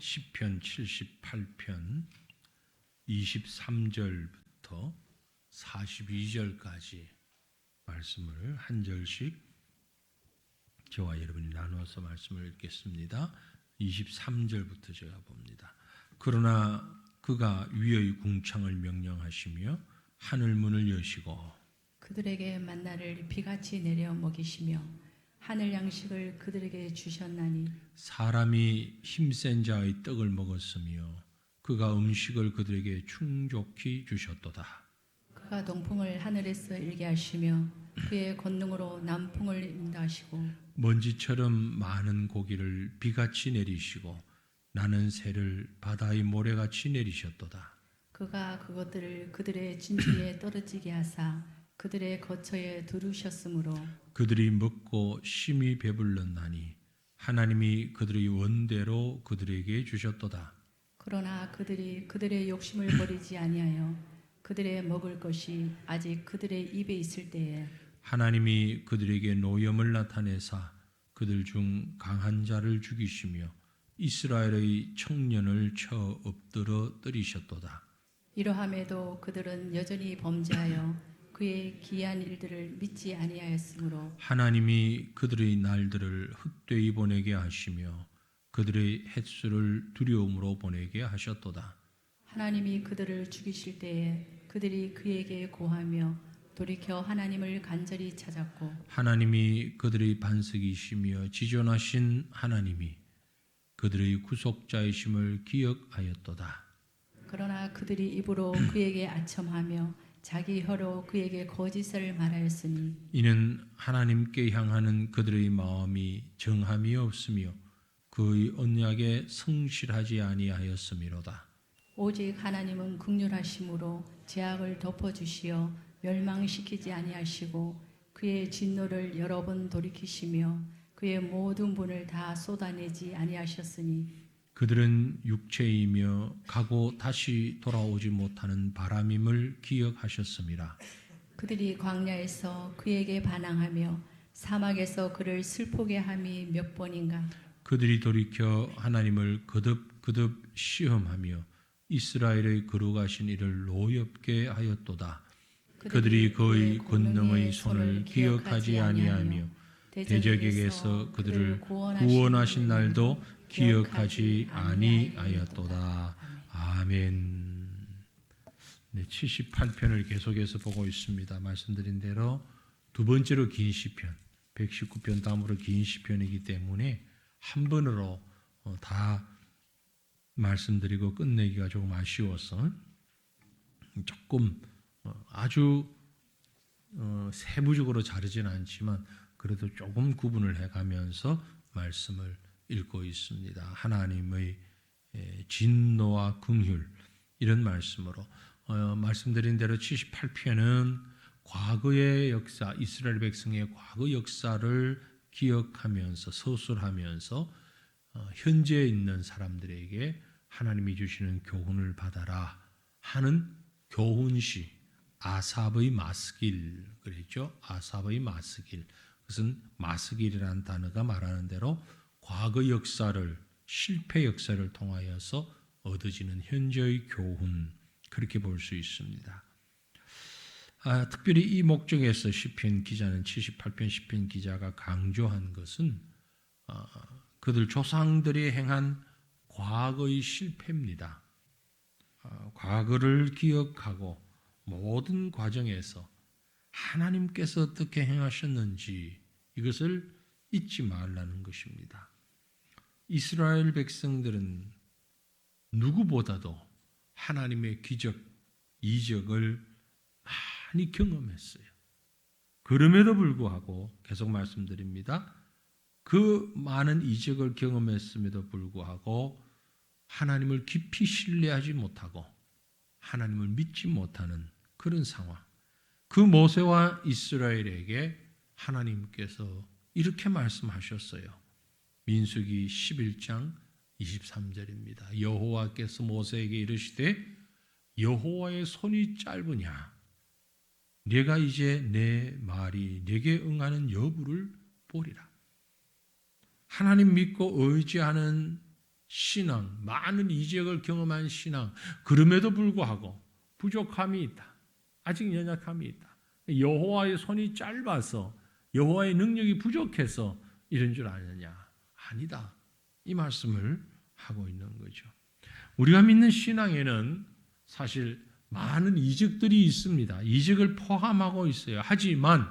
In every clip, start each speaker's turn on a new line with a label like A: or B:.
A: 시편 78편 23절부터 42절까지 말씀을 한 절씩 저와 여러분이 나누어서 말씀을 읽겠습니다. 23절부터 제가 봅니다. 그러나 그가 위의 궁창을 명령하시며 하늘 문을 여시고
B: 그들에게 만나를 비같이 내려 먹이시며 하늘 양식을 그들에게 주셨나니
A: 사람이 힘센 자의 떡을 먹었으며 그가 음식을 그들에게 충족히 주셨도다.
B: 그가 동풍을 하늘에서 일게 하시며 그의 권능으로 남풍을 인도하시고
A: 먼지처럼 많은 고기를 비같이 내리시고 나는 새를 바다의 모래같이 내리셨도다.
B: 그가 그것들을 그들의 진중에 떨어지게 하사 그들의 거처에 두르셨으므로
A: 그들이 먹고 심히 배불렀나니 하나님이 그들의 원대로 그들에게 주셨도다.
B: 그러나 그들이 그들의 욕심을 버리지 아니하여 그들의 먹을 것이 아직 그들의 입에 있을 때에
A: 하나님이 그들에게 노염을 나타내사 그들 중 강한 자를 죽이시며 이스라엘의 청년을 쳐 엎드러 때리셨도다.
B: 이러함에도 그들은 여전히 범죄하여 그의 기이한 일들을 믿지 아니하였으므로
A: 하나님이 그들의 날들을 헛되이 보내게 하시며 그들의 햇수를 두려움으로 보내게 하셨도다.
B: 하나님이 그들을 죽이실 때에 그들이 그에게 고하며 돌이켜 하나님을 간절히 찾았고
A: 하나님이 그들의 반석이시며 지존하신 하나님이 그들의 구속자이심을 기억하였도다.
B: 그러나 그들이 입으로 그에게 아첨하며 자기 혀로 그에게 거짓을 말하였으니
A: 이는 하나님께 향하는 그들의 마음이 정함이 없으며 그의 언약에 성실하지 아니하였음이로다.
B: 오직 하나님은 긍휼하심으로 죄악을 덮어주시어 멸망시키지 아니하시고 그의 진노를 여러 번 돌이키시며 그의 모든 분을 다 쏟아내지 아니하셨으니
A: 그들은 육체이며 가고 다시 돌아오지 못하는 바람임을 기억하셨음이라.
B: 그들이 광야에서 그에게 반항하며 사막에서 그를 슬프게 함이 몇 번인가.
A: 그들이 돌이켜 하나님을 거듭 시험하며 이스라엘의 거룩하신 이를 노엽게 하였도다. 그들이 그의 권능의 손을 기억하지 아니하며 대적에게서 그들을 구원하신 날도 기억하지 아니하였도다. 아멘. 네, 78편을 계속해서 보고 있습니다. 말씀드린 대로 두 번째로 긴 시편, 119편 다음으로 긴 시편이기 때문에 한 번으로 다 말씀드리고 끝내기가 조금 아쉬워서 조금 아주 세부적으로 자르지는 않지만 그래도 조금 구분을 해가면서 말씀을 읽고 있습니다. 하나님의 진노와 긍휼 이런 말씀으로 말씀드린 대로 78편은 과거의 역사, 이스라엘 백성의 과거 역사를 기억하면서 서술하면서 현재에 있는 사람들에게 하나님이 주시는 교훈을 받아라 하는 교훈시 아삽의 마스길 그랬죠. 아삽의 마스길. 그것은 마스길이라는 단어가 말하는 대로 과거 역사를 실패 역사를 통하여서 얻어지는 현재의 교훈 그렇게 볼 수 있습니다. 특별히 이 목적에서 시편 기자는 78편 시편 기자가 강조한 것은 그들 조상들이 행한 과거의 실패입니다. 과거를 기억하고 모든 과정에서 하나님께서 어떻게 행하셨는지 이것을 잊지 말라는 것입니다. 이스라엘 백성들은 누구보다도 하나님의 기적, 이적을 많이 경험했어요. 그럼에도 불구하고 계속 말씀드립니다. 그 많은 이적을 경험했음에도 불구하고 하나님을 깊이 신뢰하지 못하고 하나님을 믿지 못하는 그런 상황. 그 모세와 이스라엘에게 하나님께서 이렇게 말씀하셨어요. 민수기 11장 23절입니다. 여호와께서 모세에게 이르시되 여호와의 손이 짧으냐 네가 이제 내 말이 네게 응하는 여부를 보리라. 하나님 믿고 의지하는 신앙, 많은 이적을 경험한 신앙, 그럼에도 불구하고 부족함이 있다. 아직 연약함이 있다. 여호와의 손이 짧아서, 여호와의 능력이 부족해서 이런 줄 아느냐? 아니다. 이 말씀을 하고 있는 거죠. 우리가 믿는 신앙에는 사실 많은 이적들이 있습니다. 이적을 포함하고 있어요. 하지만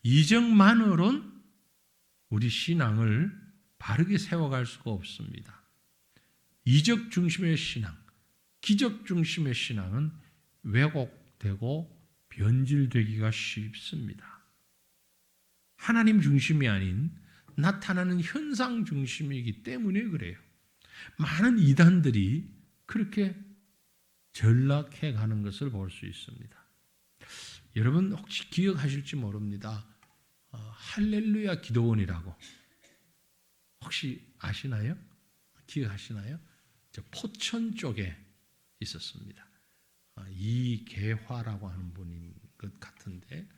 A: 이적만으로는 우리 신앙을 바르게 세워갈 수가 없습니다. 이적 중심의 신앙, 기적 중심의 신앙은 왜곡되고 변질되기가 쉽습니다. 하나님 중심이 아닌 나타나는 현상 중심이기 때문에 그래요. 많은 이단들이 그렇게 전락해 가는 것을 볼 수 있습니다. 여러분 혹시 기억하실지 모릅니다. 할렐루야 기도원이라고 혹시 아시나요? 기억하시나요? 저 포천 쪽에 있었습니다. 이계화라고 하는 분인 것 같은데,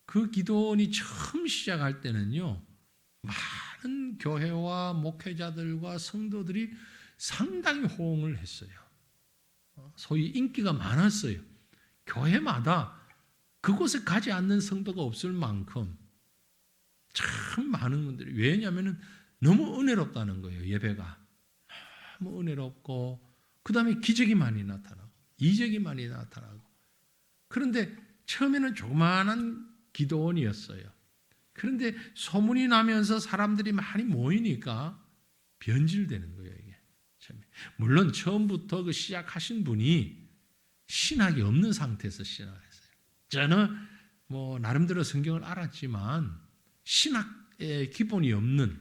A: 그 기도원이 처음 시작할 때는요, 많은 교회와 목회자들과 성도들이 상당히 호응을 했어요. 소위 인기가 많았어요. 교회마다 그곳에 가지 않는 성도가 없을 만큼 참 많은 분들이, 왜냐하면 너무 은혜롭다는 거예요. 예배가 너무 은혜롭고, 그 다음에 기적이 많이 나타나고 이적이 많이 나타나고. 그런데 처음에는 조그마한 기도원이었어요. 그런데 소문이 나면서 사람들이 많이 모이니까 변질되는 거예요, 이게. 물론 처음부터 그 시작하신 분이 신학이 없는 상태에서 신학을 했어요. 저는 나름대로 성경을 알았지만 신학의 기본이 없는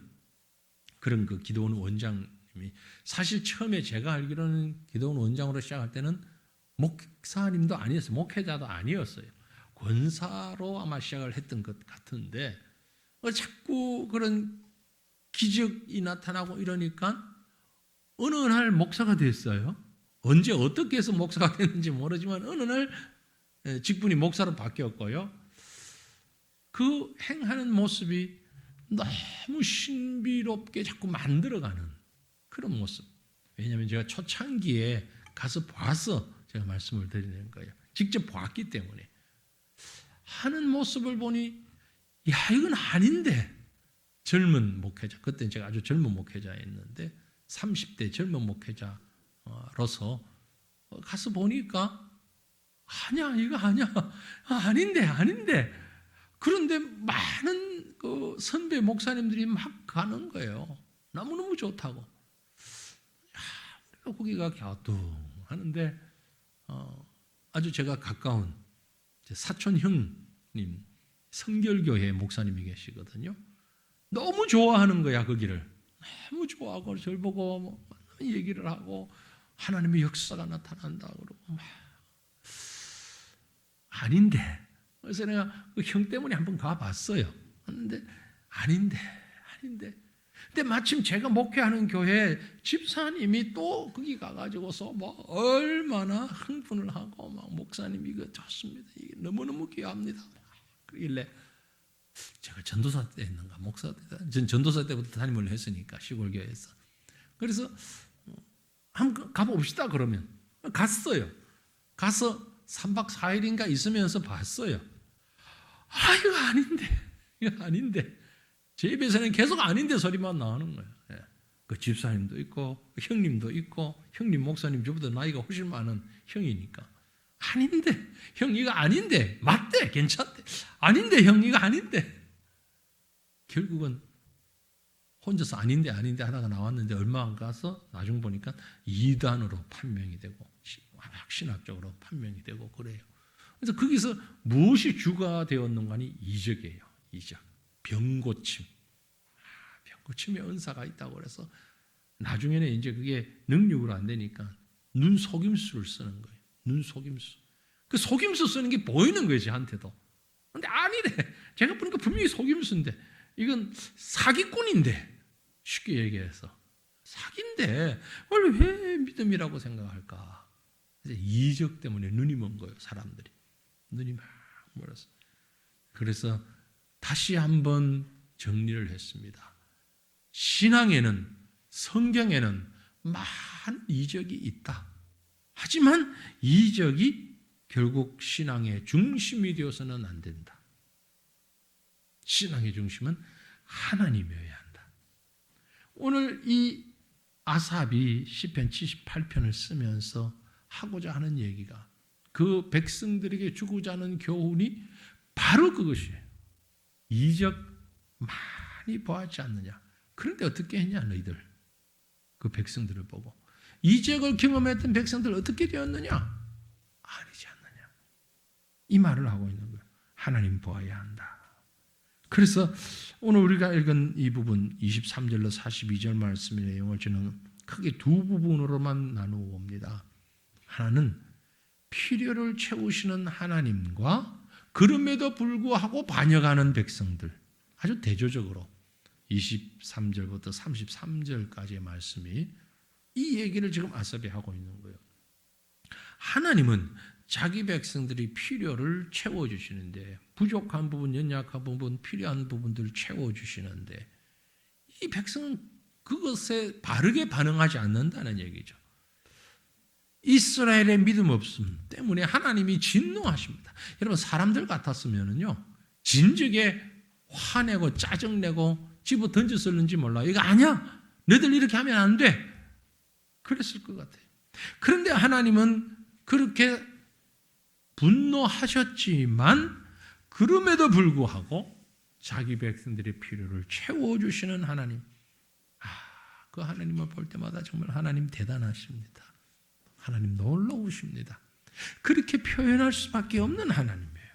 A: 그런 그 기도원 원장님이, 사실 처음에 제가 알기로는 기도원 원장으로 시작할 때는 목사님도 아니었어요. 목회자도 아니었어요. 권사로 아마 시작을 했던 것 같은데, 자꾸 그런 기적이 나타나고 이러니까 어느 날 목사가 됐어요. 언제 어떻게 해서 목사가 됐는지 모르지만 어느 날 직분이 목사로 바뀌었고요. 그 행하는 모습이 너무 신비롭게 자꾸 만들어가는 그런 모습. 왜냐하면 제가 초창기에 가서 봐서 제가 말씀을 드리는 거예요. 직접 봤기 때문에. 하는 모습을 보니 이건 아닌데, 젊은 목회자, 그때 제가 아주 젊은 목회자였는데 30대 젊은 목회자로서 가서 보니까 이거 아니야. 아닌데. 그런데 많은 그 선배 목사님들이 막 가는 거예요. 너무너무 좋다고. 우리가 거기가 갸우뚱하는데 아주 제가 가까운 사촌 형님, 성결교회 목사님이 계시거든요. 너무 좋아하는 거야, 거기를. 너무 좋아하고 저를 보고 얘기를 하고 하나님의 역사가 나타난다 그러고 아닌데. 그래서 내가 그 형 때문에 한번 가봤어요. 근데 아닌데. 근데 마침 제가 목회하는 교회 집사님이 또 거기 가가지고서 얼마나 흥분을 하고 목사님 이거 좋습니다. 이게 너무너무 귀합니다. 그러길래 제가 전도사 때 했는가 목사 때, 전 전도사 때부터 담임을 했으니까 시골교회에서. 그래서 한번 가봅시다 그러면 갔어요. 가서 3박 4일인가 있으면서 봤어요. 이거 아닌데. 제 입에서는 계속 아닌데 소리만 나오는 거예요. 그 집사님도 있고 형님도 있고, 형님 목사님 저보다 나이가 훨씬 많은 형이니까 아닌데, 형 이거 아닌데, 맞대, 괜찮대, 아닌데 형 이거 아닌데. 결국은 혼자서 아닌데 하다가 나왔는데 얼마 안 가서 나중 보니까 이단으로 판명이 되고 신학적으로 판명이 되고 그래요. 그래서 거기서 무엇이 주가 되었는가니 이적이에요. 이적. 병고침. 병고침의 은사가 있다고 그래서 나중에는 이제 그게 능력으로 안 되니까 눈 속임수를 쓰는 거예요. 눈 속임수. 그 속임수 쓰는 게 보이는 거예요, 저한테도. 근데 아니래. 제가 보니까 분명히 속임수인데 이건 사기꾼인데, 쉽게 얘기해서 사기인데 그걸 왜 믿음이라고 생각할까? 이적 때문에 눈이 먼 거예요, 사람들이. 눈이 막 멀었어. 그래서 다시 한번 정리를 했습니다. 신앙에는 성경에는 많은 이적이 있다. 하지만 이적이 결국 신앙의 중심이 되어서는 안 된다. 신앙의 중심은 하나님이어야 한다. 오늘 이 아삽이 시편 78편을 쓰면서 하고자 하는 얘기가 그 백성들에게 주고자 하는 교훈이 바로 그것이에요. 이적 많이 보았지 않느냐. 그런데 어떻게 했냐 너희들. 그 백성들을 보고. 이적을 경험했던 백성들 어떻게 되었느냐. 아니지 않느냐. 이 말을 하고 있는 거예요. 하나님 보아야 한다. 그래서 오늘 우리가 읽은 이 부분 23절로 42절 말씀의 내용을 저는 크게 두 부분으로만 나누어 봅니다. 하나는 필요를 채우시는 하나님과 그럼에도 불구하고 반역하는 백성들. 아주 대조적으로 23절부터 33절까지의 말씀이 이 얘기를 지금 아삽이 하고 있는 거예요. 하나님은 자기 백성들이 필요를 채워주시는데 부족한 부분, 연약한 부분, 필요한 부분들을 채워주시는데 이 백성은 그것에 바르게 반응하지 않는다는 얘기죠. 이스라엘의 믿음 없음 때문에 하나님이 진노하십니다. 여러분 사람들 같았으면요 진즉에 화내고 짜증내고 집어 던졌을는지 몰라. 이거 아니야. 너희들 이렇게 하면 안 돼. 그랬을 것 같아요. 그런데 하나님은 그렇게 분노하셨지만 그럼에도 불구하고 자기 백성들의 필요를 채워주시는 하나님. 그 하나님을 볼 때마다 정말 하나님 대단하십니다. 하나님 놀라우십니다. 그렇게 표현할 수밖에 없는 하나님이에요.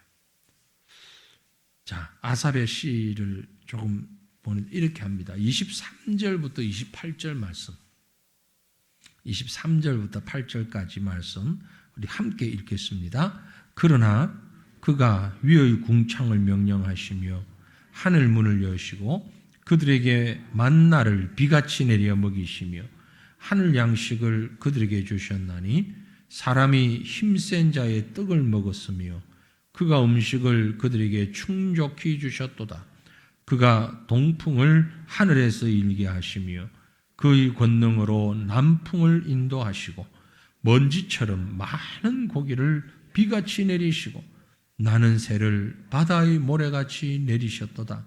A: 자, 아삽의 시를 조금 보는 이렇게 합니다. 23절부터 28절 말씀. 23절부터 8절까지 말씀 우리 함께 읽겠습니다. 그러나 그가 위의 궁창을 명령하시며 하늘 문을 여시고 그들에게 만나를 비같이 내려 먹이시며 하늘 양식을 그들에게 주셨나니 사람이 힘센 자의 떡을 먹었으며 그가 음식을 그들에게 충족히 주셨도다. 그가 동풍을 하늘에서 일게 하시며 그의 권능으로 남풍을 인도하시고 먼지처럼 많은 고기를 비같이 내리시고 나는 새를 바다의 모래같이 내리셨도다.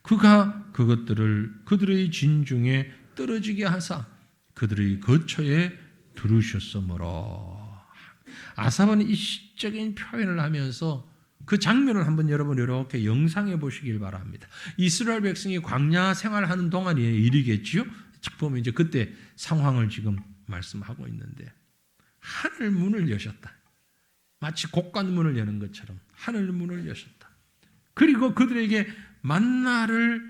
A: 그가 그것들을 그들의 진중에 떨어지게 하사 그들의 거처에 두르셨으므로. 아삽은 이 시적인 표현을 하면서 그 장면을 한번 여러분 이렇게 영상해 보시길 바랍니다. 이스라엘 백성이 광야 생활하는 동안의 일이겠지요. 쭉 보면 이제 그때 상황을 지금 말씀하고 있는데 하늘 문을 여셨다. 마치 곡간문을 여는 것처럼 하늘 문을 여셨다. 그리고 그들에게 만나를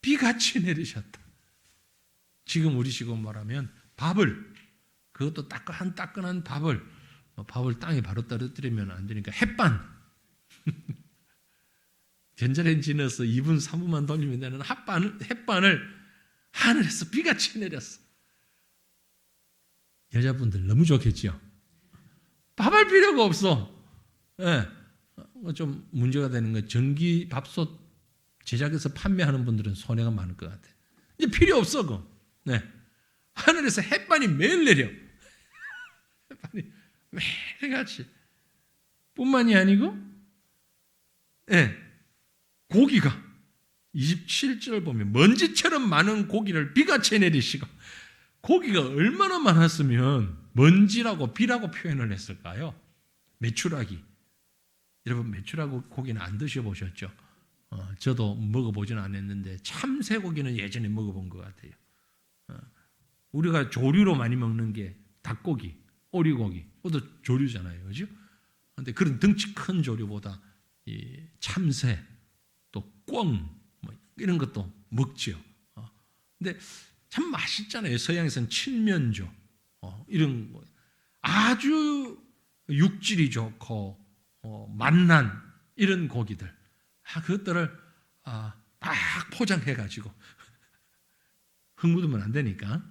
A: 비같이 내리셨다. 지금 우리 식으로 말하면 밥을, 그것도 따끈한 밥을 땅에 바로 떨어뜨리면 안 되니까 햇반, 전자레인지 넣어서 2분 3분만 돌리면 되는 햇반을 하늘에서 비같이 내렸어. 여자분들 너무 좋겠죠? 밥할 필요가 없어. 네. 좀 문제가 되는 거 전기 밥솥 제작해서 판매하는 분들은 손해가 많을 것 같아. 이제 필요 없어. 그거. 네. 하늘에서 햇반이 매일 내려. 햇반이 매일같이. 뿐만이 아니고 네. 고기가 27절 보면 먼지처럼 많은 고기를 비같이 내리시고 고기가 얼마나 많았으면 먼지라고 비라고 표현을 했을까요? 메추라기. 여러분 메추라기 고기는 안 드셔보셨죠? 저도 먹어보지는 않았는데 참새 고기는 예전에 먹어본 것 같아요. 우리가 조류로 많이 먹는 게 닭고기, 오리고기, 그것도 조류잖아요, 그렇죠? 그런데 그런 덩치 큰 조류보다 이 참새, 또 꿩, 뭐 이런 것도 먹죠. 근데 참 맛있잖아요. 서양에서는 칠면조, 이런 거. 아주 육질이 좋고 맛난 이런 고기들, 그것들을 딱 포장해가지고 흙 묻으면 안 되니까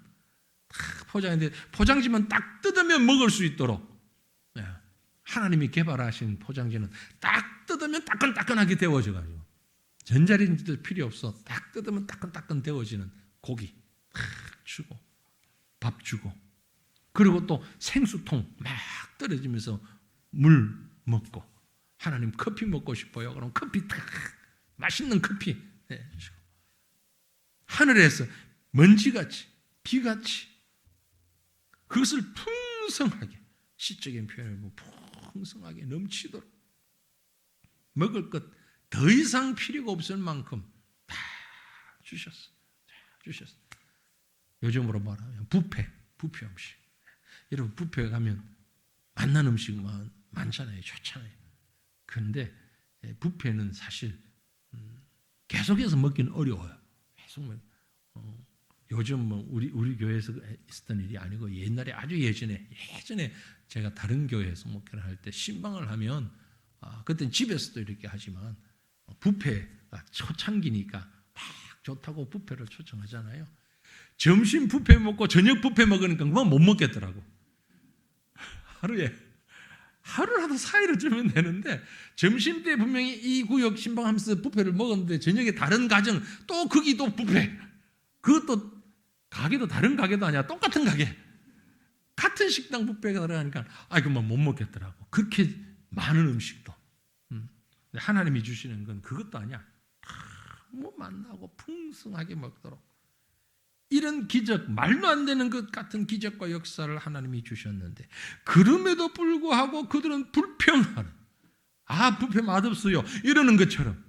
A: 딱 포장인데 포장지만 딱 뜯으면 먹을 수 있도록 하나님이 개발하신 포장지는 딱 뜯으면 따끈따끈하게 데워져가지고 전자레인지도 필요 없어. 딱 뜯으면 따끈따끈 데워지는 고기 딱 주고 밥 주고, 그리고 또 생수통 막 떨어지면서 물 먹고, 하나님 커피 먹고 싶어요. 그럼 커피 탁 맛있는 커피 주시고, 하늘에서 먼지같이 비같이 그것을 풍성하게, 시적인 표현을 풍성하게 넘치도록 먹을 것 더 이상 필요가 없을 만큼 다 주셨어. 요즘으로 말하면 뷔페 음식. 여러분 뷔페에 가면 맛난 음식 많잖아요. 좋잖아요. 그런데 뷔페는 사실 계속해서 먹기는 어려워요. 계속 요즘 우리 교회에서 있었던 일이 아니고, 옛날에 아주 예전에 제가 다른 교회에서 목회를 할 때 신방을 하면, 그때는 집에서도 이렇게 하지만 뷔페가 초창기니까 막 좋다고 뷔페를 초청하잖아요. 점심 뷔페 먹고 저녁 뷔페 먹으니까 그만 못 먹겠더라고. 하루라도 사이를 주면 되는데, 점심 때 분명히 이 구역 신방하면서 뷔페를 먹었는데 저녁에 다른 가정 또 거기도 뷔페, 그것도 가게도 다른 가게도 아니야, 똑같은 가게, 같은 식당 뷔페가 들어가니까 그만 못 먹겠더라고. 그렇게 많은 음식도. 하나님이 주시는 건 그것도 아니야. 너무 만나고 풍성하게 먹도록, 이런 기적, 말도 안 되는 것 같은 기적과 역사를 하나님이 주셨는데, 그럼에도 불구하고 그들은 불평하는, 뷔페 맛없어요 이러는 것처럼,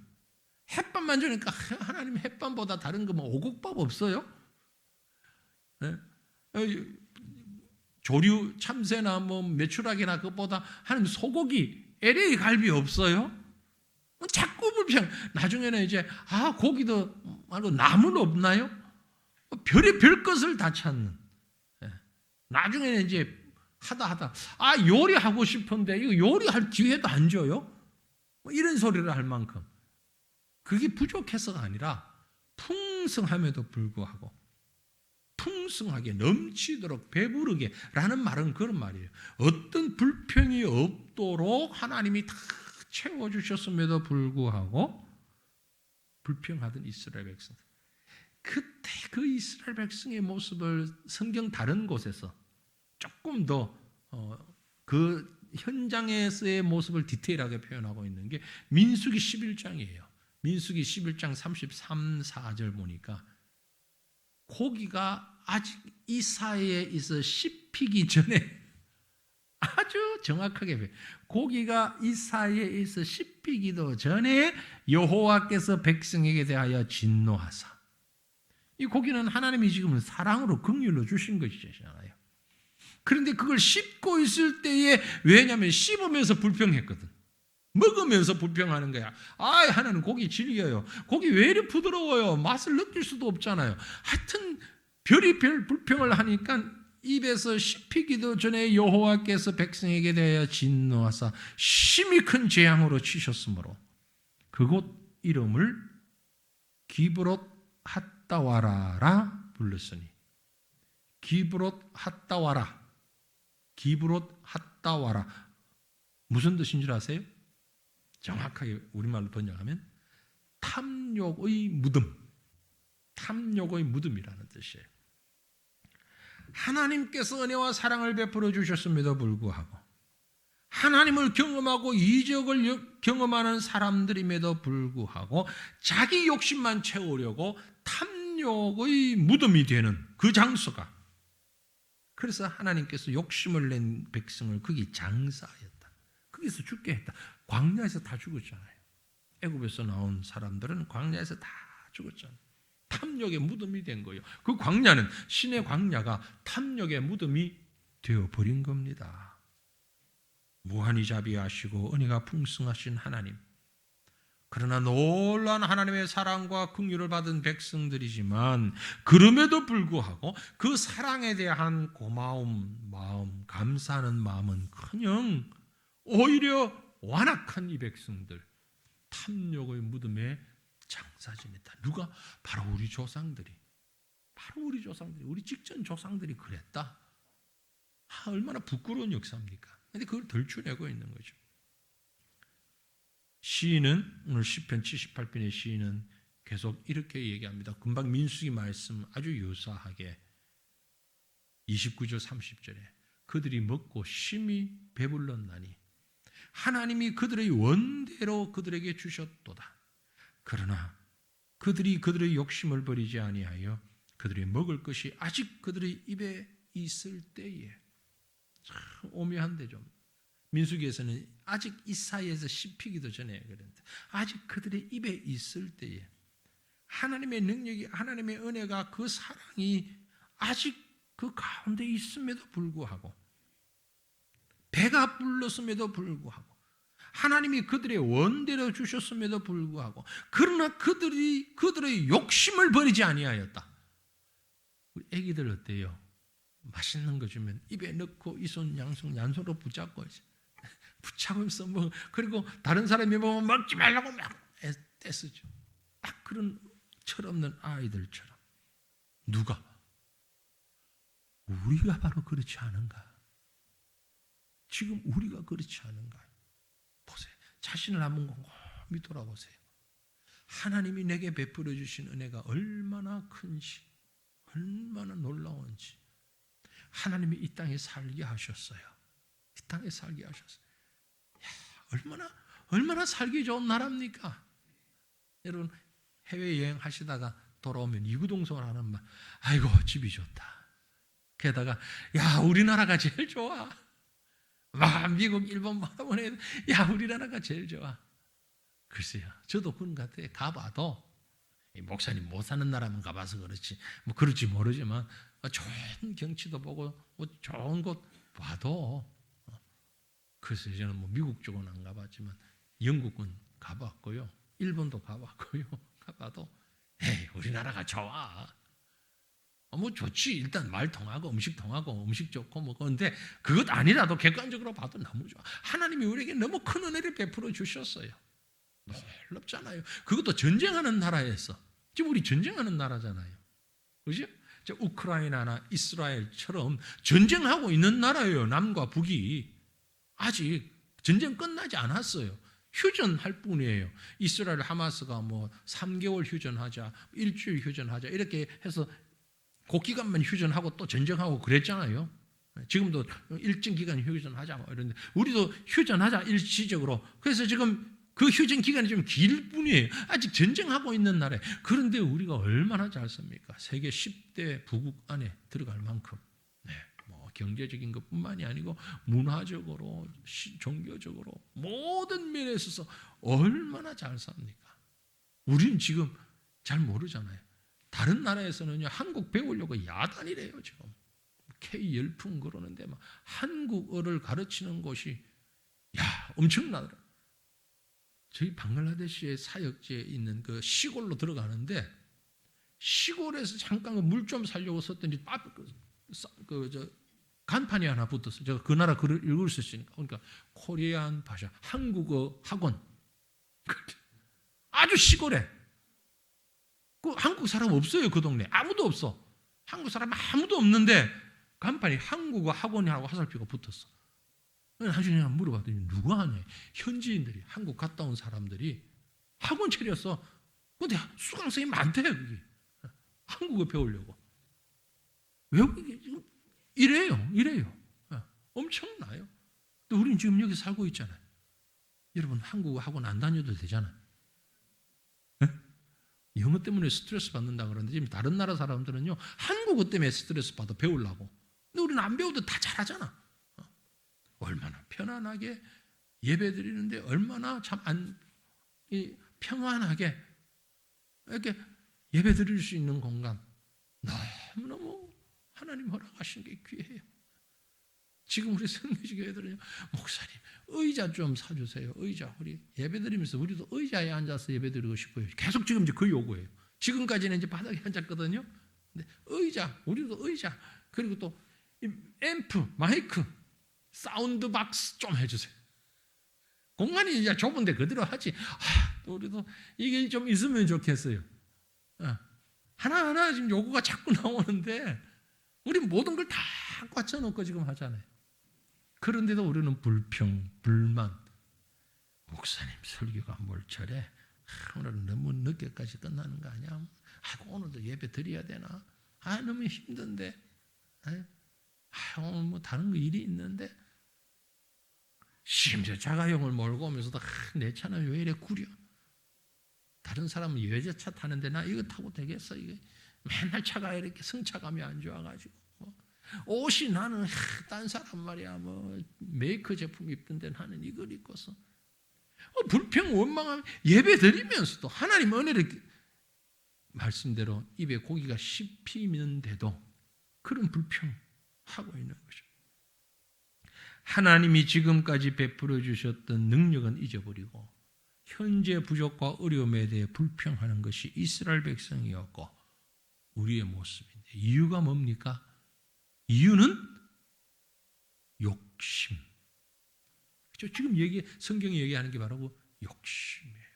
A: 햇반만 주니까 하나님 햇반보다 다른 거 오곡밥 없어요? 네? 조류 참새나 메추라기나 그것보다 하나님 소고기, LA 갈비 없어요? 자꾸 불평. 나중에는 이제 고기도 말고 나물 없나요? 별의별 것을 다 찾는. 나중에는 이제 하다 요리하고 싶은데 이거 요리할 기회도 안 줘요? 이런 소리를 할 만큼 그게 부족해서가 아니라 풍성함에도 불구하고 풍성하게 넘치도록 배부르게 라는 말은 그런 말이에요. 어떤 불평이 없도록 하나님이 다 채워주셨음에도 불구하고 불평하던 이스라엘 백성, 그때 그 이스라엘 백성의 모습을 성경 다른 곳에서 조금 더 그 현장에서의 모습을 디테일하게 표현하고 있는 게 민수기 11장이에요. 민수기 11장 33, 4절 보니까 고기가 아직 이 사이에 있어 씹히기 전에, 아주 정확하게 고기가 이 사이에 있어 씹히기도 전에 여호와께서 백성에게 대하여 진노하사, 이 고기는 하나님이 지금 사랑으로 긍휼로 주신 것이잖아요. 그런데 그걸 씹고 있을 때에, 왜냐하면 씹으면서 불평했거든. 먹으면서 불평하는 거야. 하나님 고기 질겨요. 고기 왜 이렇게 부드러워요? 맛을 느낄 수도 없잖아요. 하여튼 별의별 불평을 하니까 입에서 씹히기도 전에 여호와께서 백성에게 대하여 진노하사 심히 큰 재앙으로 치셨으므로 그곳 이름을 기브롯 핫다와라라 불렀으니, 기브롯 핫다와라, 기브롯 핫다와라 무슨 뜻인 줄 아세요? 정확하게 우리말로 번역하면 탐욕의 무덤, 탐욕의 무덤이라는 뜻이에요. 하나님께서 은혜와 사랑을 베풀어 주셨음에도 불구하고, 하나님을 경험하고 이적을 경험하는 사람들임에도 불구하고 자기 욕심만 채우려고 탐욕의 무덤이 되는 그 장소가, 그래서 하나님께서 욕심을 낸 백성을 거기 장사하였다. 거기서 죽게 했다. 광야에서 다 죽었잖아요. 애굽에서 나온 사람들은 광야에서 다 죽었잖아요. 탐욕의 무덤이 된 거예요. 그 광야는, 신의 광야가 탐욕의 무덤이 되어버린 겁니다. 무한히 자비하시고 은혜가 풍성하신 하나님, 그러나 놀라운 하나님의 사랑과 긍휼을 받은 백성들이지만 그럼에도 불구하고 그 사랑에 대한 고마움 마음, 감사하는 마음은커녕 오히려 완악한 이 백성들, 탐욕의 무덤에 장사 지냈다. 누가? 바로 우리 조상들이, 우리 직전 조상들이 그랬다. 얼마나 부끄러운 역사입니까? 그런데 그걸 덜추내고 있는 거죠. 시인은, 오늘 시편 78편의 시인은 계속 이렇게 얘기합니다. 금방 민수기 말씀 아주 유사하게 29절 30절에 그들이 먹고 심히 배불렀나니 하나님이 그들의 원대로 그들에게 주셨도다. 그러나 그들이 그들의 욕심을 버리지 아니하여 그들이 먹을 것이 아직 그들의 입에 있을 때에, 참 오묘한데 좀 민수기에서는 아직 이 사이에서 씹히기도 전에 그랬는데 아직 그들의 입에 있을 때에 하나님의 능력이, 하나님의 은혜가, 그 사랑이 아직 그 가운데 있음에도 불구하고, 배가 불렀음에도 불구하고, 하나님이 그들의 원대로 주셨음에도 불구하고, 그러나 그들이 그들의 욕심을 버리지 아니하였다. 우리 애기들 어때요? 맛있는 거 주면 입에 넣고 이 손 양손 양손으로 붙잡고 붙잡으면서 뭐, 그리고 다른 사람이 보면 먹지 말라고 막 떼쓰죠. 딱 그런 철없는 아이들처럼. 누가? 우리가 바로 그렇지 않은가? 지금 우리가 그렇지 않은가? 보세요. 자신을 한번 곰곰이 돌아보세요. 하나님이 내게 베풀어 주신 은혜가 얼마나 큰지, 얼마나 놀라운지. 하나님이 이 땅에 살게 하셨어요. 이 땅에 살게 하셨어요. 야, 얼마나 살기 좋은 나라입니까? 여러분, 해외여행 하시다가 돌아오면 이구동성을 하는 말, 아이고 집이 좋다. 게다가 야, 우리나라가 제일 좋아. 막 미국, 일본 보내도 야, 우리나라가 제일 좋아. 글쎄요, 저도 그런 것 같아요. 가봐도 목사님 못 사는 나라만 가봐서 그렇지, 뭐 그럴지 모르지만 좋은 경치도 보고 뭐 좋은 곳 봐도, 글쎄요, 저는 뭐 미국 쪽은 안 가봤지만 영국은 가봤고요, 일본도 가봤고요. 가봐도 에이, 우리나라가 좋아. 뭐 좋지. 일단 말 통하고 음식 통하고 음식 좋고 뭐. 그런데 그것 아니라도 객관적으로 봐도 너무 좋아. 하나님이 우리에게 너무 큰 은혜를 베풀어 주셨어요. 놀랍잖아요. 그것도 전쟁하는 나라에서. 지금 우리 전쟁하는 나라잖아요. 그죠? 우크라이나나 이스라엘처럼 전쟁하고 있는 나라예요. 남과 북이. 아직 전쟁 끝나지 않았어요. 휴전할 뿐이에요. 이스라엘 하마스가 뭐 3개월 휴전하자, 일주일 휴전하자 이렇게 해서 그 기간만 휴전하고 또 전쟁하고 그랬잖아요. 지금도 일정 기간 휴전하자 이런데 우리도 휴전하자 일시적으로. 그래서 지금 그 휴전 기간이 좀 길 뿐이에요. 아직 전쟁하고 있는 나라에. 그런데 우리가 얼마나 잘 삽니까? 세계 10대 부국 안에 들어갈 만큼. 네, 뭐 경제적인 것뿐만이 아니고 문화적으로, 종교적으로 모든 면에 있어서 얼마나 잘 삽니까? 우리는 지금 잘 모르잖아요. 다른 나라에서는요, 한국 배우려고 야단이래요. 지금 K 열풍 그러는데 막 한국어를 가르치는 곳이 엄청나더라. 저희 방글라데시의 사역지에 있는 그 시골로 들어가는데, 시골에서 잠깐 물 좀 살려고 썼더니 간판이 하나 붙었어요. 제가 그 나라 글을 읽을 수 있으니까. 그러니까 코리안 바샤, 한국어 학원. 아주 시골에. 그 한국 사람 없어요. 그 동네 아무도 없어. 한국 사람 아무도 없는데 간판이 한국어 학원이라고 화살표가 붙었어. 나중에 물어봤더니 누가 하냐? 현지인들이, 한국 갔다 온 사람들이 학원 차렸어. 근데 수강생이 많대. 그게 한국어 배우려고. 외국이 지금 이래요. 엄청나요. 또 우리는 지금 여기 살고 있잖아요. 여러분, 한국어 학원 안 다녀도 되잖아요. 영어 때문에 스트레스 받는다 그러는데 지금 다른 나라 사람들은요, 한국어 때문에 스트레스 받아 배우려고. 근데 우리는 안 배워도 다 잘하잖아. 얼마나 편안하게 예배 드리는데 얼마나 참 평안하게 이렇게 예배 드릴 수 있는 공간, 너무너무 하나님 허락하신 게 귀해요. 지금 우리 성교지교회들은요, 목사님 의자 좀 사주세요. 의자. 우리 예배 드리면서 우리도 의자에 앉아서 예배 드리고 싶어요. 계속 지금 이제 그 요구예요. 지금까지는 이제 바닥에 앉았거든요. 근데 의자, 우리도 의자. 그리고 또 앰프, 마이크, 사운드 박스 좀 해주세요. 공간이 이제 좁은데 그대로 하지. 우리도 이게 좀 있으면 좋겠어요. 하나하나 지금 요구가 자꾸 나오는데 우리 모든 걸 다 꽉쳐놓고 지금 하잖아요. 그런데도 우리는 불평, 불만. 목사님 설교가 뭘 저래? 오늘은 너무 늦게까지 끝나는 거 아니야? 오늘도 예배 드려야 되나? 너무 힘든데. 오늘 뭐 다른 거 일이 있는데 심지어 자가용을 몰고 오면서도 내 차는 왜 이래 구려? 다른 사람은 외제차 타는데 나 이거 타고 되겠어? 이게 맨날 차가 이렇게 승차감이 안 좋아가지고 옷이 나는 딴 사람 말이야 뭐 메이커 제품 입던데 나는 이걸 입고서 불평 원망하면 예배 드리면서도 하나님 은혜를 말씀대로 입에 고기가 씹히는데도 그런 불평하고 있는 거죠. 하나님이 지금까지 베풀어 주셨던 능력은 잊어버리고 현재 부족과 어려움에 대해 불평하는 것이 이스라엘 백성이었고 우리의 모습인데 이유가 뭡니까? 이유는 욕심. 그렇죠? 지금 성경이 얘기하는 게 바로 욕심이에요.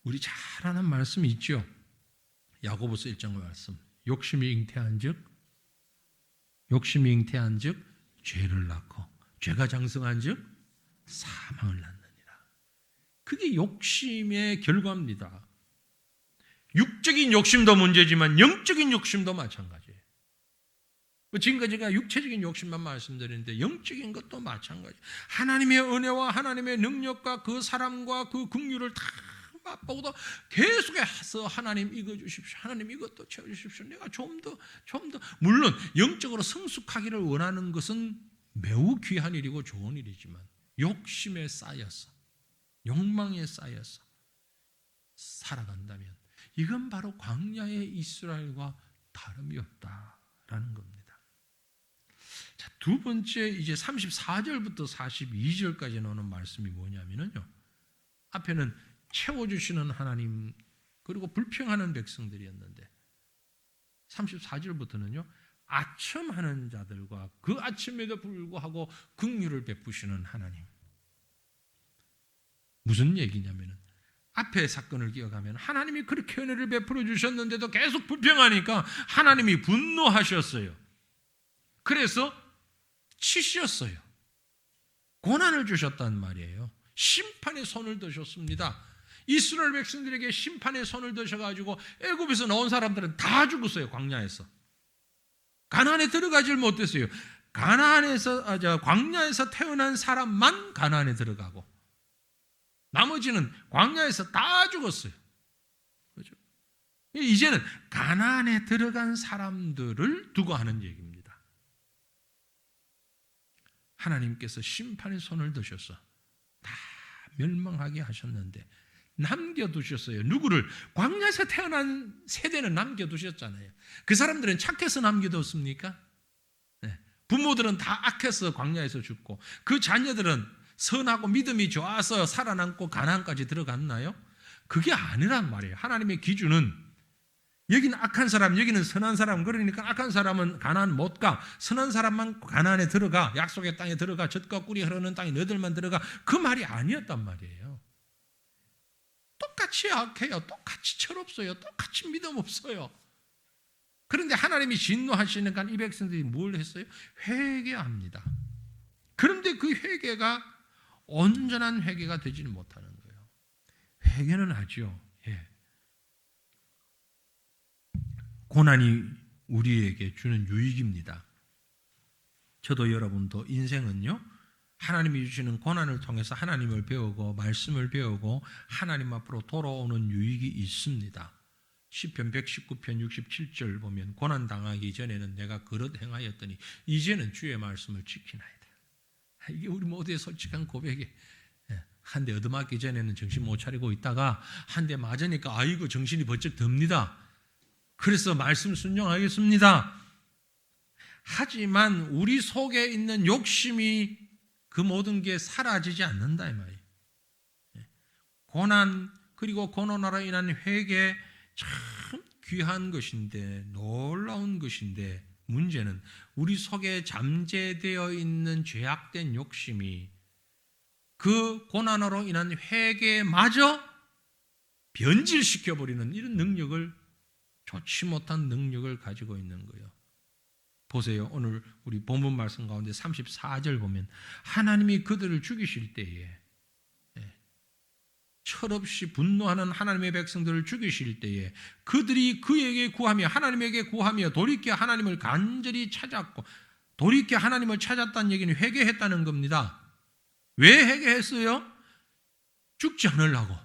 A: 우리 잘 아는 말씀이 있죠. 야고보서 1장 말씀. 욕심이 잉태한즉 죄를 낳고 죄가 장성한즉 사망을 낳느니라. 그게 욕심의 결과입니다. 육적인 욕심도 문제지만 영적인 욕심도 마찬가지예요. 지금까지 제가 육체적인 욕심만 말씀드리는데 영적인 것도 마찬가지예요. 하나님의 은혜와 하나님의 능력과 그 사랑과 그 긍휼을 다 맛보고도 계속해서 하나님 이거 주십시오. 하나님 이것도 채워주십시오. 내가 좀 더 물론 영적으로 성숙하기를 원하는 것은 매우 귀한 일이고 좋은 일이지만 욕심에 쌓여서 욕망에 쌓여서 살아간다면 이건 바로 광야의 이스라엘과 다름이 없다라는 겁니다. 자, 두 번째 이제 34절부터 42절까지 나오는 말씀이 뭐냐면요. 앞에는 채워주시는 하나님 그리고 불평하는 백성들이었는데 34절부터는요. 아첨하는 자들과 그 아첨에도 불구하고 긍휼을 베푸시는 하나님. 무슨 얘기냐면은 앞에 사건을 기억하면 하나님이 그렇게 은혜를 베풀어 주셨는데도 계속 불평하니까 하나님이 분노하셨어요. 그래서 치셨어요. 고난을 주셨단 말이에요. 심판의 손을 드셨습니다. 이스라엘 백성들에게 심판의 손을 드셔가지고 애굽에서 나온 사람들은 다 죽었어요. 광야에서. 가나안에 들어가질 못했어요. 광야에서 태어난 사람만 가나안에 들어가고 나머지는 광야에서 다 죽었어요. 그렇죠? 이제는 가나안에 들어간 사람들을 두고 하는 얘기입니다. 하나님께서 심판의 손을 드셔서 다 멸망하게 하셨는데 남겨두셨어요. 누구를? 광야에서 태어난 세대는 남겨두셨잖아요. 그 사람들은 착해서 남겨뒀습니까? 네. 부모들은 다 악해서 광야에서 죽고 그 자녀들은 선하고 믿음이 좋아서 살아남고 가나안까지 들어갔나요? 그게 아니란 말이에요. 하나님의 기준은 여기는 악한 사람, 여기는 선한 사람. 그러니까 악한 사람은 가나안 못 가. 선한 사람만 가나안에 들어가. 약속의 땅에 들어가. 젖과 꿀이 흐르는 땅에 너희들만 들어가. 그 말이 아니었단 말이에요. 똑같이 악해요. 똑같이 철없어요. 똑같이 믿음 없어요. 그런데 하나님이 진노하시니까 이 백성들이 뭘 했어요? 회개합니다. 그런데 그 회개가 온전한 회개가 되지는 못하는 거예요. 회개는 하죠. 예. 고난이 우리에게 주는 유익입니다. 저도 여러분도 인생은요. 하나님이 주시는 고난을 통해서 하나님을 배우고 말씀을 배우고 하나님 앞으로 돌아오는 유익이 있습니다. 시편 119편 67절 보면 고난당하기 전에는 내가 그릇 행하였더니 이제는 주의 말씀을 지키나이다. 이게 우리 모두의 솔직한 고백이에요. 한 대 얻어맞기 전에는 정신 못 차리고 있다가 한 대 맞으니까 아이고 정신이 번쩍 듭니다. 그래서 말씀 순종하겠습니다. 하지만 우리 속에 있는 욕심이 그 모든 게 사라지지 않는다 이 말이에요. 고난 그리고 고난으로 인한 회개 참 귀한 것인데 놀라운 것인데 문제는 우리 속에 잠재되어 있는 죄악된 욕심이 그 고난으로 인한 회개마저 변질시켜버리는 이런 능력을 좋지 못한 능력을 가지고 있는 거예요. 보세요. 오늘 우리 본문 말씀 가운데 34절 보면 하나님이 그들을 죽이실 때에 철없이 분노하는 하나님의 백성들을 죽이실 때에 그들이 그에게 구하며 하나님에게 구하며 돌이켜 하나님을 간절히 찾았고 돌이켜 하나님을 찾았다는 얘기는 회개했다는 겁니다. 왜 회개했어요? 죽지 않으려고.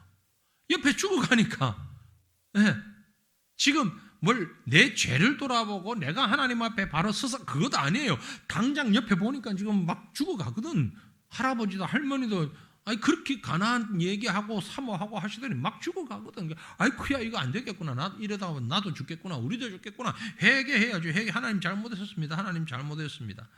A: 옆에 죽어가니까. 네. 지금 내 죄를 돌아보고 내가 하나님 앞에 바로 서서 그것도 아니에요. 당장 옆에 보니까 지금 막 죽어가거든. 할아버지도 할머니도 그렇게 가난한 얘기하고 사모하고 하시더니 막 죽어가거든. 아이쿠야 이거 안 되겠구나. 이러다 보면 나도 죽겠구나. 우리도 죽겠구나. 회개해야죠. 하나님 잘못했습니다. 하나님 잘못했습니다.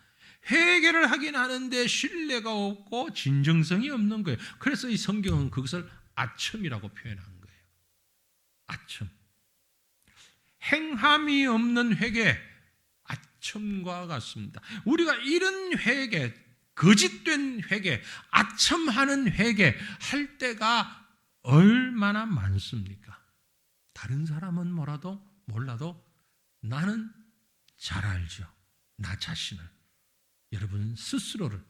A: 회개를 하긴 하는데 신뢰가 없고 진정성이 없는 거예요. 그래서 이 성경은 그것을 아첨이라고 표현한 거예요. 아첨. 행함이 없는 회개, 아첨과 같습니다. 우리가 이런 회개, 거짓된 회개, 아첨하는 회개 할 때가 얼마나 많습니까? 다른 사람은 몰라도 나는 잘 알죠. 나 자신을. 여러분 스스로를.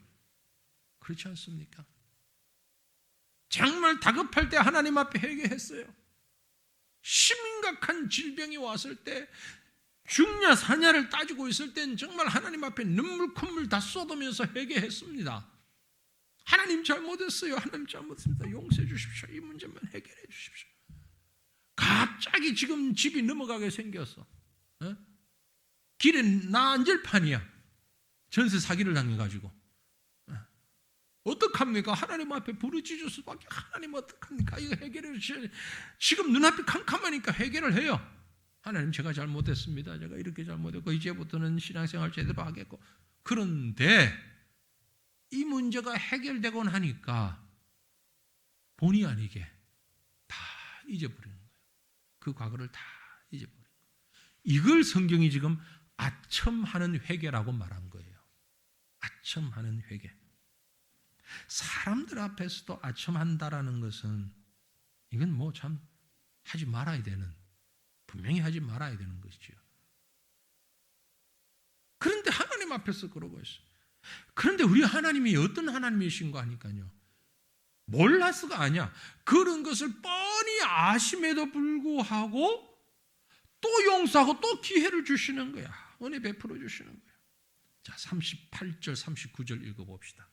A: 그렇지 않습니까? 정말 다급할 때 하나님 앞에 회개했어요. 심각한 질병이 왔을 때 죽냐 사냐를 따지고 있을 땐 정말 하나님 앞에 눈물 콧물 다 쏟으면서 회개했습니다. 하나님 잘못했어요. 하나님 잘못했습니다. 용서해 주십시오. 이 문제만 해결해 주십시오. 갑자기 지금 집이 넘어가게 생겼어. 길에 난절판이야. 전세 사기를 당해가지고. 어떡합니까? 하나님 앞에 부르짖을 수밖에. 하나님 어떡합니까? 이거 해결해 주셔야. 지금 눈앞이 캄캄하니까 해결을 해요. 하나님 제가 잘못했습니다. 제가 이렇게 잘못했고 이제부터는 신앙생활 제대로 하겠고. 그런데 이 문제가 해결되곤 하니까 본의 아니게 다 잊어버리는 거예요. 그 과거를 다 잊어버리는 거예요. 이걸 성경이 지금 아첨하는 회개라고 말한 거예요. 아첨하는 회개. 사람들 앞에서도 아첨한다라는 것은 이건 참 하지 말아야 되는, 분명히 하지 말아야 되는 것이죠. 그런데 하나님 앞에서 그러고 있어요. 그런데 우리 하나님이 어떤 하나님이신 거 아니까요. 몰라서가 아니야. 그런 것을 뻔히 아심에도 불구하고 또 용서하고 또 기회를 주시는 거야. 은혜 베풀어 주시는 거야. 자, 38절 39절 읽어봅시다.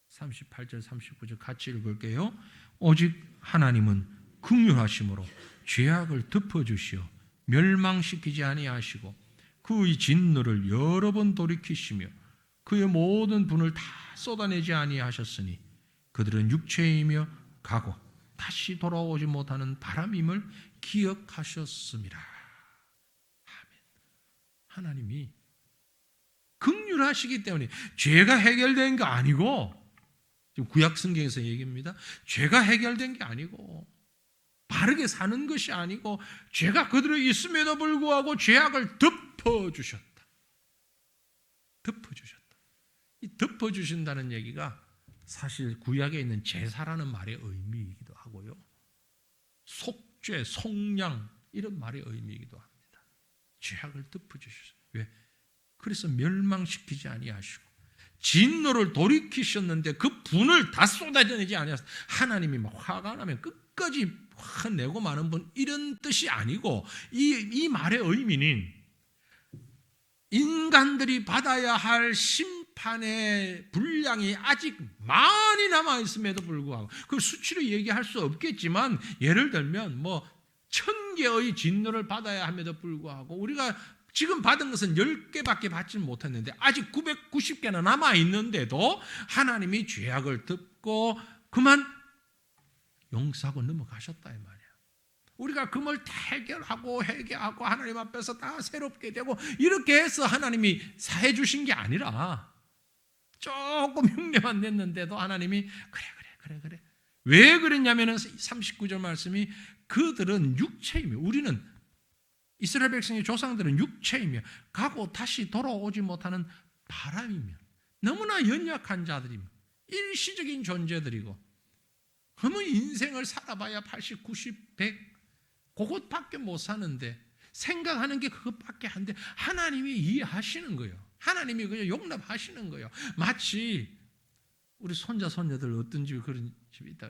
A: 38절 39절 같이 읽을게요. 오직 하나님은 긍휼하심으로 죄악을 덮어주시어 멸망시키지 아니하시고 그의 진노를 여러 번 돌이키시며 그의 모든 분을 다 쏟아내지 아니하셨으니 그들은 육체이며 가고 다시 돌아오지 못하는 바람임을 기억하셨습니다. 아멘. 하나님이 긍휼하시기 때문에 죄가 해결된 게 아니고, 지금 구약 성경에서 얘기입니다. 죄가 해결된 게 아니고 바르게 사는 것이 아니고 죄가 그대로 있음에도 불구하고 죄악을 덮어주셨다. 덮어주셨다. 이 덮어주신다는 얘기가 사실 구약에 있는 제사라는 말의 의미이기도 하고요. 속죄, 속량 이런 말의 의미이기도 합니다. 죄악을 덮어주셨어요. 왜? 그래서 멸망시키지 아니하시고 진노를 돌이키셨는데 그 분을 다 쏟아내지 아니하셨어요. 하나님이 막 화가 나면 끝까지 화내고 마는 분 이런 뜻이 아니고 이 말의 의미는 인간들이 받아야 할 심판의 분량이 아직 많이 남아있음에도 불구하고 그 수치로 얘기할 수 없겠지만 예를 들면 1000개의 진노를 받아야 함에도 불구하고 우리가 지금 받은 것은 10개밖에 받지는 못했는데 아직 990개나 남아있는데도 하나님이 죄악을 덮고 그만 용서하고 넘어가셨다 이 말이야. 우리가 금을 해결하고 회개하고 하나님 앞에서 다 새롭게 되고 이렇게 해서 하나님이 사해 주신 게 아니라 조금 흉내만 냈는데도 하나님이 그래 왜 그랬냐면 39절 말씀이 그들은 육체이며 우리는 이스라엘 백성의 조상들은 육체이며 가고 다시 돌아오지 못하는 바람이며 너무나 연약한 자들이며 일시적인 존재들이고 그러면 인생을 살아봐야 80, 90, 100 그것밖에 못 사는데 생각하는 게 그것밖에 안 돼. 하나님이 이해하시는 거예요. 하나님이 그냥 용납하시는 거예요. 마치 우리 손자 손녀들 어떤 집에 그런 집이 있다.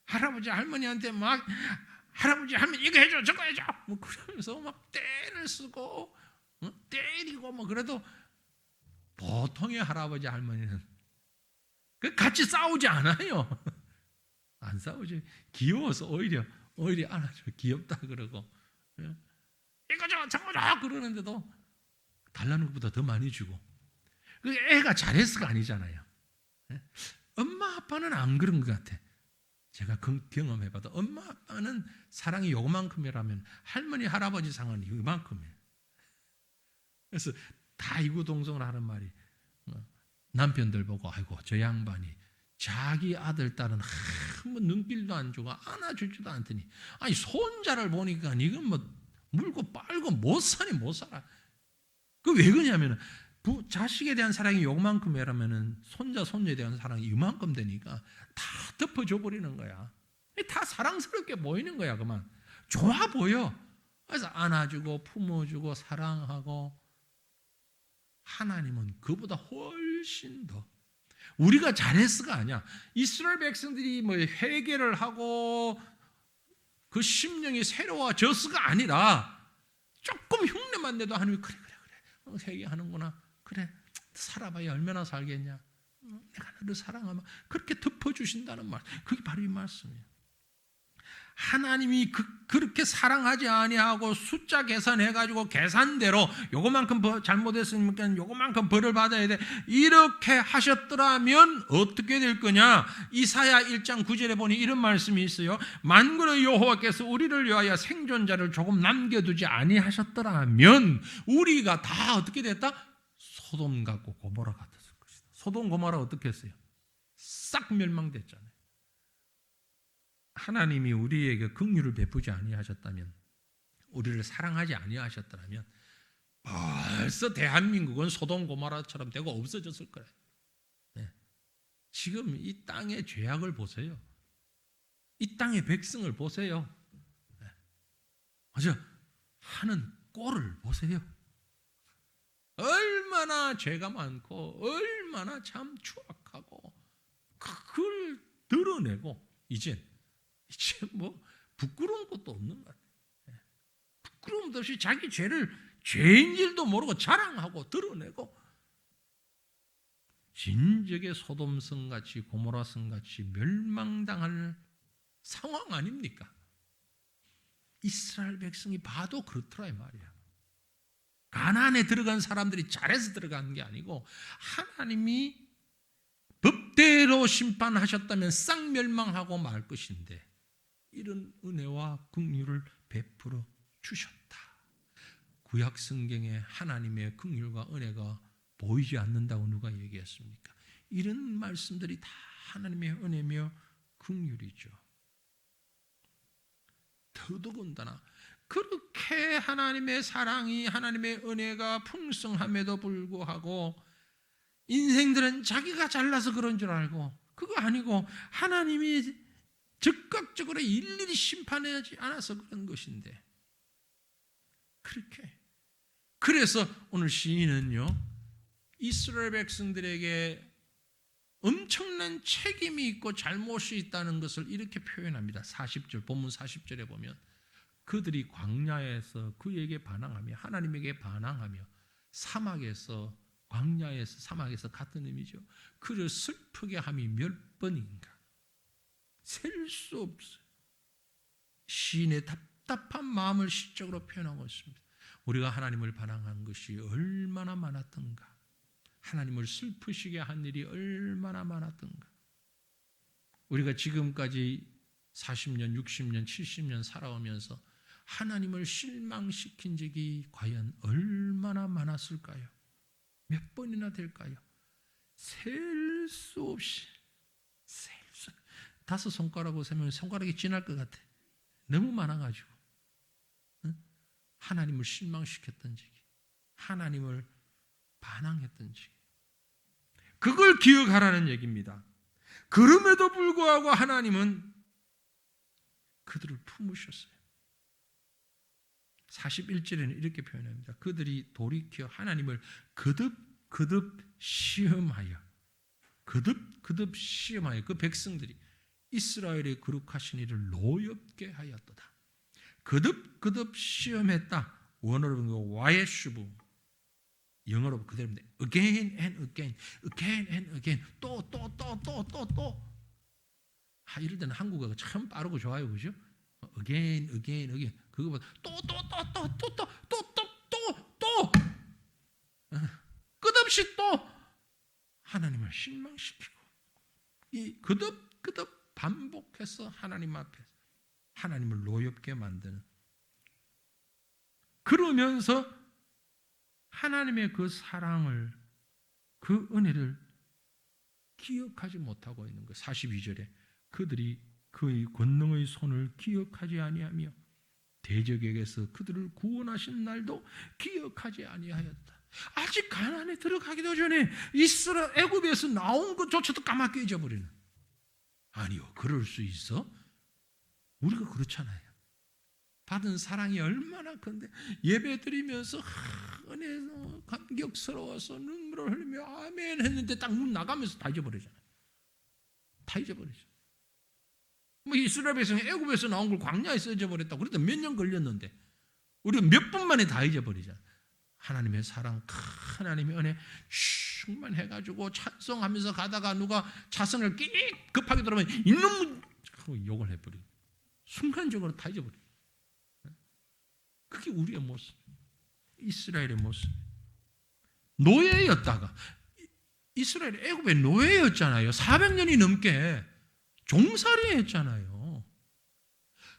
A: 할아버지 할머니한테 막 할아버지 할머니 이거 해줘 저거 해줘 그러면서 막 때를 쓰고 때리고 그래도 보통의 할아버지 할머니는 같이 싸우지 않아요. 안 싸우지. 귀여워서 오히려 안아줘. 귀엽다 그러고 이거 줘 저거 줘 그러는데도 달라는 것보다 더 많이 주고. 그 애가 잘해서가 아니잖아요. 엄마 아빠는 안 그런 것 같아. 제가 경험해봐도 엄마 아빠는 사랑이 요만큼이라면 할머니 할아버지 상은 이만큼이에요. 그래서 다 이구동성을 하는 말이 남편들 보고 아이고 저 양반이 자기 아들 딸은 한번 눈길도 안 주고 안아주지도 않더니 아니 손자를 보니까 이건 뭐 물고 빨고 못 사니 못 살아. 그 왜 그러냐면 자식에 대한 사랑이 요만큼이라면 손자 손녀에 대한 사랑이 이만큼 되니까 다 덮어줘 버리는 거야. 다 사랑스럽게 보이는 거야. 그만 좋아 보여. 그래서 안아주고 품어주고 사랑하고. 하나님은 그보다 훨씬 더 우리가 잘했어가 아니야. 이스라엘 백성들이 뭐 회개를 하고 그 심령이 새로워졌어가 아니라 조금 흉내만 내도 하나님이 그래 회개하는구나. 그래 살아봐야 얼마나 살겠냐. 내가 너를 사랑하면 그렇게 덮어주신다는 말. 그게 바로 이 말씀이에요. 하나님이 그렇게 사랑하지 아니하고 숫자 계산해가지고 계산대로 요거만큼 잘못했으니까 요거만큼 벌을 받아야 돼. 이렇게 하셨더라면 어떻게 될 거냐. 이사야 1장 9절에 보니 이런 말씀이 있어요. 만군의 여호와께서 우리를 위하여 생존자를 조금 남겨두지 아니하셨더라면 우리가 다 어떻게 됐다? 소돔 같고 고모라 같았을 것이다. 소돔 고모라 어떻게 했어요? 싹 멸망됐잖아요. 하나님이 우리에게 긍휼을 베푸지 아니하셨다면, 우리를 사랑하지 아니하셨더라면 벌써 대한민국은 소돔 고모라처럼 되고 없어졌을 거예요. 네. 지금 이 땅의 죄악을 보세요. 이 땅의 백성을 보세요. 네. 맞아. 하는 꼴을 보세요. 얼마나 죄가 많고 얼마나 참 추악하고 그걸 드러내고 이제 뭐 부끄러운 것도 없는 것 같아요. 부끄러움도 없이 자기 죄를 죄인 줄도 모르고 자랑하고 드러내고 진즉에 소돔성같이 고모라성같이 멸망당할 상황 아닙니까? 이스라엘 백성이 봐도 그렇더라 이 말이야. 가나안에 들어간 사람들이 잘해서 들어간 게 아니고 하나님이 법대로 심판하셨다면 싹 멸망하고 말 것인데 이런 은혜와 긍휼을 베풀어 주셨다. 구약 성경에 하나님의 긍휼과 은혜가 보이지 않는다고 누가 얘기했습니까? 이런 말씀들이 다 하나님의 은혜며 긍휼이죠. 더더군다나 그렇게 하나님의 사랑이 하나님의 은혜가 풍성함에도 불구하고 인생들은 자기가 잘나서 그런 줄 알고 그거 아니고 하나님이 즉각적으로 일일이 심판하지 않아서 그런 것인데 그렇게 그래서 오늘 시인은요 이스라엘 백성들에게 엄청난 책임이 있고 잘못이 있다는 것을 이렇게 표현합니다. 40절 본문 40절에 보면 그들이 광야에서 그에게 반항하며 하나님에게 반항하며 사막에서 광야에서 사막에서 같은 의미죠. 그를 슬프게 함이 몇 번인가 셀 수 없어요. 시인의 답답한 마음을 시적으로 표현하고 있습니다. 우리가 하나님을 반항한 것이 얼마나 많았던가, 하나님을 슬프시게 한 일이 얼마나 많았던가. 우리가 지금까지 40년, 60년, 70년 살아오면서 하나님을 실망시킨 적이 과연 얼마나 많았을까요? 몇 번이나 될까요? 셀 수 없이, 다섯 손가락으로 세면 손가락이 지날 것 같아. 너무 많아가지고. 응? 하나님을 실망시켰던 적이, 하나님을 반항했던 적이. 그걸 기억하라는 얘기입니다. 그럼에도 불구하고 하나님은 그들을 품으셨어요. 41절에는 이렇게 표현합니다. 그들이 돌이켜 하나님을 거듭 시험하여 그 백성들이 이스라엘의 거룩하신 이를 노엽게 하였도다. 거듭 시험했다. 원어로 와예슈브 영어로 그대로인데 again and again, again and again, 또. 이럴 때는 한국어가 참 빠르고 좋아요, 그죠? again, again, again. 그거보다 또. 끝없이 또 하나님을 실망시키고 이 그득 반복해서 하나님 앞에 하나님을 노엽게 만드는, 그러면서 하나님의 그 사랑을, 그 은혜를 기억하지 못하고 있는 거. 42절에 그들이 그의 권능의 손을 기억하지 아니하며 대적에게서 그들을 구원하신 날도 기억하지 아니하였다. 아직 가나안에 들어가기도 전에 애굽에서 나온 것조차도 까맣게 잊어버리는. 아니요, 그럴 수 있어? 우리가 그렇잖아요. 받은 사랑이 얼마나 큰데 예배 드리면서 은혜로 감격스러워서 눈물을 흘리며 아멘 했는데 딱 문 나가면서 다 잊어버리잖아요. 다 잊어버리죠. 뭐 이스라엘 백성이 애굽에서 나온 걸 광야에서 잊어버렸다고 그래도 몇 년 걸렸는데 우리가 몇 분 만에 다 잊어버리잖아요. 하나님의 사랑, 하나님의 은혜 충만해가지고 찬송하면서 가다가 누가 차선을 급하게 들어오면 이놈 하고 욕을 해버리고 순간적으로 다 잊어버려요. 그게 우리의 모습, 이스라엘의 모습. 노예였다가 이스라엘 애굽의 노예였잖아요. 400년이 넘게 종살이 했잖아요.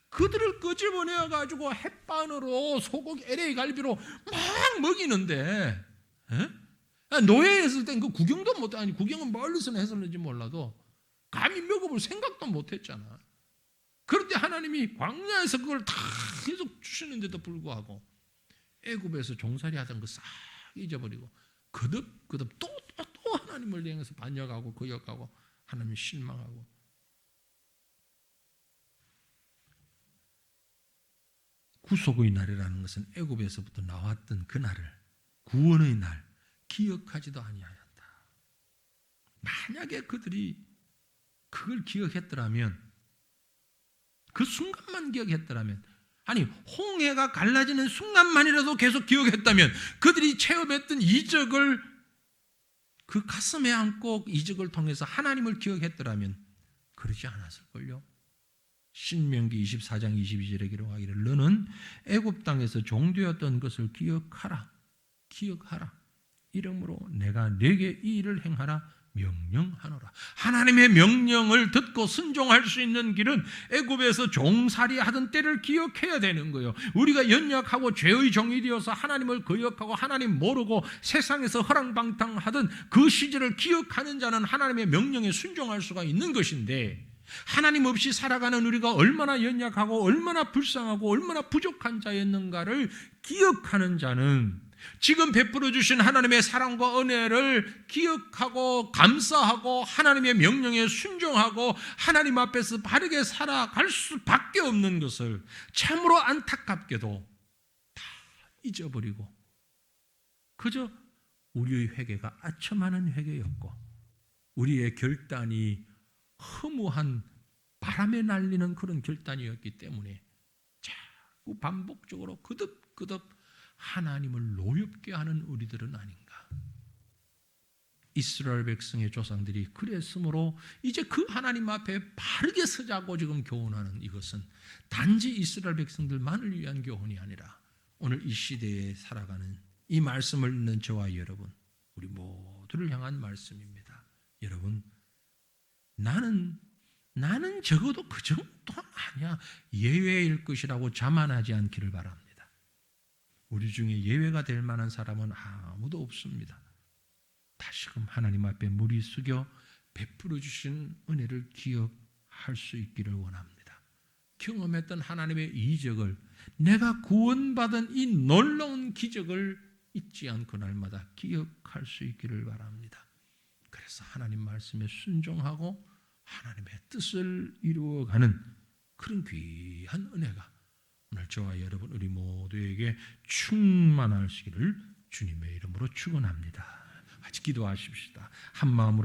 A: 그들을 끄집어내어가지고 햇반으로 소고기 LA 갈비로 막 먹이는데, 노예였을 땐 그 구경도 못, 아니 구경은 멀리서는 했었는지 몰라도 감히 먹어볼 생각도 못 했잖아. 그런데 하나님이 광야에서 그걸 다 계속 주시는데도 불구하고 애굽에서 종살이 하던 거 싹 잊어버리고 거듭 또 하나님을 향해서 반역하고 거역하고 하나님 실망하고. 구속의 날이라는 것은 애굽에서부터 나왔던 그 날을, 구원의 날 기억하지도 아니하였다. 만약에 그들이 그걸 기억했더라면, 그 순간만 기억했더라면, 아니 홍해가 갈라지는 순간만이라도 계속 기억했다면, 그들이 체험했던 이적을 그 가슴에 안고 이적을 통해서 하나님을 기억했더라면 그러지 않았을걸요. 신명기 24장 22절에 기록하기를 너는 애굽 땅에서 종되었던 것을 기억하라. 이러므로 내가 네게 이 일을 행하라 명령하노라. 하나님의 명령을 듣고 순종할 수 있는 길은 애굽에서 종살이 하던 때를 기억해야 되는 거예요. 우리가 연약하고 죄의 종이 되어서 하나님을 거역하고 하나님 모르고 세상에서 허랑방탕하던 그 시절을 기억하는 자는 하나님의 명령에 순종할 수가 있는 것인데, 하나님 없이 살아가는 우리가 얼마나 연약하고 얼마나 불쌍하고 얼마나 부족한 자였는가를 기억하는 자는 지금 베풀어 주신 하나님의 사랑과 은혜를 기억하고 감사하고 하나님의 명령에 순종하고 하나님 앞에서 바르게 살아갈 수밖에 없는 것을 참으로 안타깝게도 다 잊어버리고 그저 우리의 회개가 아첨하는 회개였고 우리의 결단이 허무한 바람에 날리는 그런 결단이었기 때문에 자꾸 반복적으로 거듭 하나님을 노엽게 하는 우리들은 아닌가. 이스라엘 백성의 조상들이 그랬으므로 이제 그 하나님 앞에 바르게 서자고 지금 교훈하는 이것은 단지 이스라엘 백성들만을 위한 교훈이 아니라 오늘 이 시대에 살아가는 이 말씀을 읽는 저와 여러분, 우리 모두를 향한 말씀입니다. 여러분, 나는 적어도 그 정도는 아니야, 예외일 것이라고 자만하지 않기를 바랍니다. 우리 중에 예외가 될 만한 사람은 아무도 없습니다. 다시금 하나님 앞에 무리 숙여 베풀어 주신 은혜를 기억할 수 있기를 원합니다. 경험했던 하나님의 이적을, 내가 구원받은 이 놀라운 기적을 잊지 않고 날마다 기억할 수 있기를 바랍니다. 그래서 하나님 말씀에 순종하고 하나님의 뜻을 이루어가는 그런 귀한 은혜가 오늘 저와 여러분 우리 모두에게 충만하시기를 주님의 이름으로 축원합니다. 같이 기도하십시다. 한 마음으로